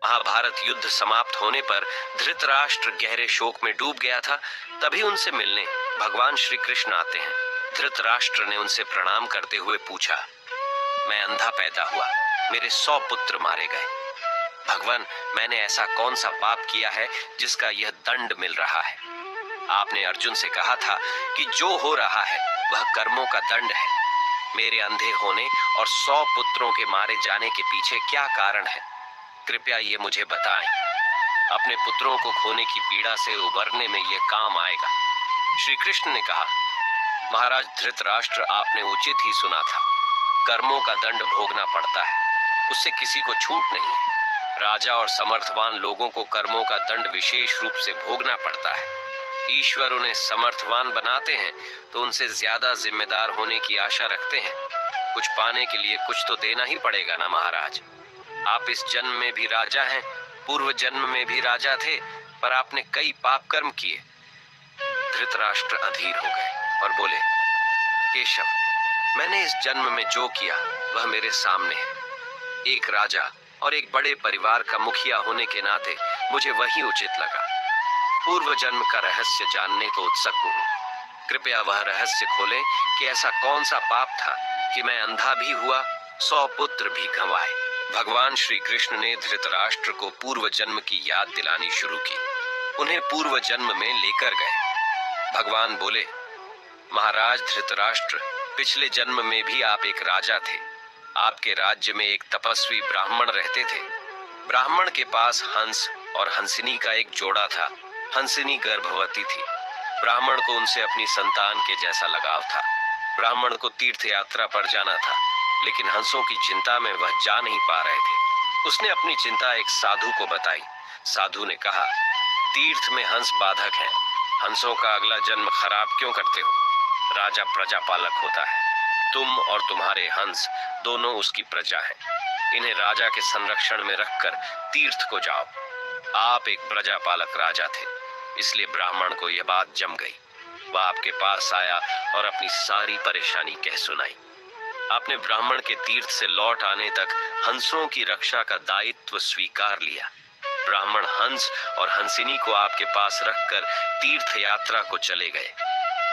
महाभारत युद्ध समाप्त होने पर धृतराष्ट्र गहरे शोक में डूब गया था। तभी उनसे मिलने भगवान श्री कृष्ण आते हैं। धृतराष्ट्र ने उनसे प्रणाम करते हुए पूछा, मैं अंधा पैदा हुआ, मेरे 100 पुत्र मारे गए। भगवान, मैंने ऐसा कौन सा पाप किया है जिसका यह दंड मिल रहा है? आपने अर्जुन से कहा था कि जो हो रहा है वह कर्मों का दंड है। मेरे अंधे होने और 100 पुत्रों के मारे जाने के पीछे क्या कारण है? कृपया ये मुझे बताएं। अपने पुत्रों को खोने की पीड़ा से उबरने में यह काम आएगा। श्री कृष्ण ने कहा, महाराज धृतराष्ट्र, आपने उचित ही सुना था। कर्मों का दंड भोगना पड़ता है, उससे किसी को छूट नहीं है। राजा और समर्थवान लोगों को कर्मों का दंड विशेष रूप से भोगना पड़ता है। ईश्वर उन्हें समर्थवान बनाते हैं तो उनसे ज्यादा जिम्मेदार होने की आशा रखते हैं। कुछ पाने के लिए कुछ तो देना ही पड़ेगा ना महाराज। आप इस जन्म में भी राजा हैं, पूर्व जन्म में भी राजा थे, पर आपने कई पाप कर्म किए। धृतराष्ट्र अधीर हो गए और बोले, केशव, मैंने इस जन्म में जो किया वह मेरे सामने है। एक राजा और एक बड़े परिवार का मुखिया होने के नाते मुझे वही उचित लगा। पूर्व जन्म का रहस्य जानने को उत्सुक हूँ। कृपया वह रहस्य खोलें कि ऐसा कौन सा पाप था कि मैं अंधा भी हुआ, 100 पुत्र भी गंवाए। भगवान श्री कृष्ण ने धृतराष्ट्र को पूर्व जन्म की याद दिलानी शुरू की। उन्हें पूर्व जन्म में लेकर गए। भगवान बोले, महाराज धृतराष्ट्र, पिछले जन्म में भी आप एक राजा थे। आपके राज्य में एक तपस्वी ब्राह्मण रहते थे। ब्राह्मण के पास हंस और हंसिनी का एक जोड़ा था। हंसिनी गर्भवती थी। ब्राह्मण को उनसे अपनी संतान के जैसा लगाव था। ब्राह्मण को तीर्थ यात्रा पर जाना था, लेकिन हंसों की चिंता में वह जा नहीं पा रहे थे। उसने अपनी चिंता एक साधु को बताई। साधु ने कहा, तीर्थ में हंस बाधक हैं। हंसों का अगला जन्म खराब क्यों करते हो? राजा प्रजा पालक होता है। तुम और तुम्हारे हंस दोनों उसकी प्रजा हैं। इन्हें राजा के संरक्षण में रखकर तीर्थ को जाओ। आप एक प्रजा पालक राजा थे, इसलिए ब्राह्मण को यह बात जम गई। वह आपके पास आया और अपनी सारी परेशानी कह सुनाई। आपने ब्राह्मण के तीर्थ से लौट आने तक हंसों की रक्षा का दायित्व स्वीकार लिया। ब्राह्मण हंस और हंसिनी को आपके पास रखकर तीर्थ यात्रा को चले गए।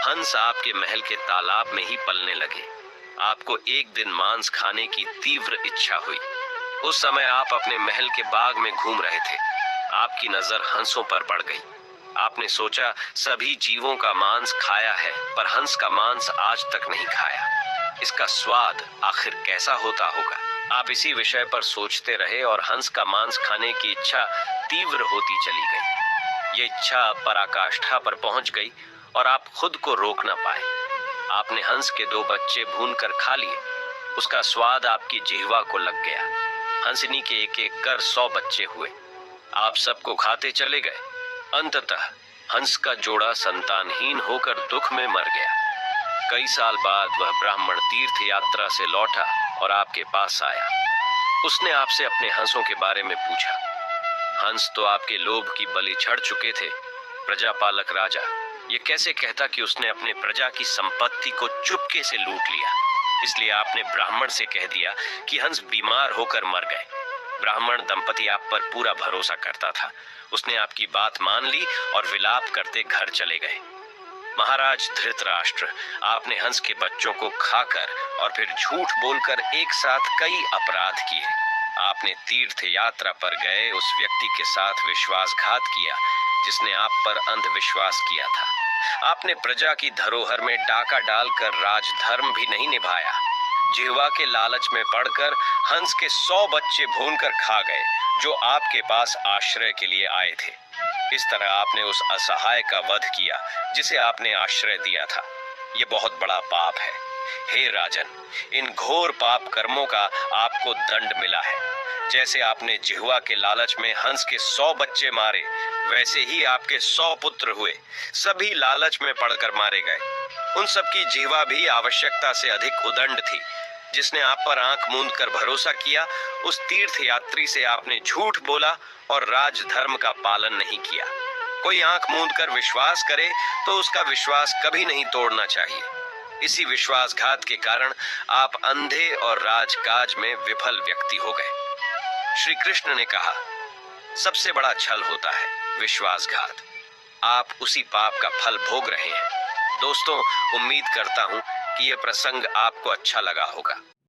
हंस आपके महल के तालाब में ही पलने लगे। आपको एक दिन मांस खाने की तीव्र इच्छा हुई। उस समय आप अपने महल के बाग में घूम रहे थे। आपकी नजर हंसों पर पड़ गई। आपने सोचा, सभी जीवों का मांस खाया है, पर हंस का मांस आज तक नहीं खाया। इसका स्वाद आखिर कैसा होता होगा? आप इसी विषय पर सोचते रहे और हंस का मांस खाने की इच्छा तीव्र होती चली गई। ये इच्छा पराकाष्ठा पर पहुंच गई और आप खुद को रोक न पाए। आपने हंस के 2 बच्चे भूनकर खा लिए। उसका स्वाद आपकी जिह्वा को लग गया। हंसिनी के एक एक कर 100 बच्चे हुए। आप सबको खाते चले गए। अंततः हंस का जोड़ा संतानहीन होकर दुख में मर गया। कई साल बाद वह ब्राह्मण तीर्थ यात्रा से लौटा और आपके पास आया। उसने आपसे अपने हंसों के बारे में पूछा। हंस तो आपके लोभ की बलि चढ़ चुके थे। प्रजापालक राजा ये कैसे कहता कि उसने अपने प्रजा की संपत्ति को चुपके से लूट लिया? इसलिए आपने ब्राह्मण से कह दिया कि हंस बीमार होकर मर गए। ब्राह्मण दंपति आप पर पूरा भरोसा करता था। उसने आपकी बात मान ली और विलाप करते घर चले गए। महाराज धृतराष्ट्र, आपने हंस के बच्चों को खाकर और फिर झूठ बोलकर एक साथ कई अपराध किए। आपने तीर्थ यात्रा पर गए उस व्यक्ति के साथ विश्वासघात किया जिसने आप पर अंधविश्वास किया था। आपने प्रजा की धरोहर में डाका डालकर राजधर्म भी नहीं निभाया। जिह्वा के लालच में पड़कर हंस के 100 बच्चे भूनकर खा गए जो आपके पास आश्रय के लिए आए थे। इस तरह आपने उस असहाय का वध किया जिसे आपने आश्रय दिया था। ये बहुत बड़ा पाप है। हे राजन, इन घोर पाप कर्मों का आपको दंड मिला है। जैसे आपने जिह्वा के लालच में हंस के 100 बच्चे मारे, वैसे ही आपके 100 पुत्र हुए। सभी लालच में पड़कर मारे गए। उन सबकी जिह्वा भी आवश्यकता से अधिक उदंड थी। जिसने आप पर आंख मूंद कर भरोसा किया, उस तीर्थ यात्री से आपने झूठ बोला और राजधर्म का पालन नहीं किया। कोई आंख मूंद कर विश्वास करे तो उसका विश्वास कभी नहीं तोड़ना चाहिए। इसी विश्वासघात के कारण आप अंधे और राजकाज में विफल व्यक्ति हो गए। श्री कृष्ण ने कहा, सबसे बड़ा छल होता है विश्वासघात। आप उसी पाप का फल भोग रहे हैं। दोस्तों, उम्मीद करता हूं कि यह प्रसंग आपको अच्छा लगा होगा।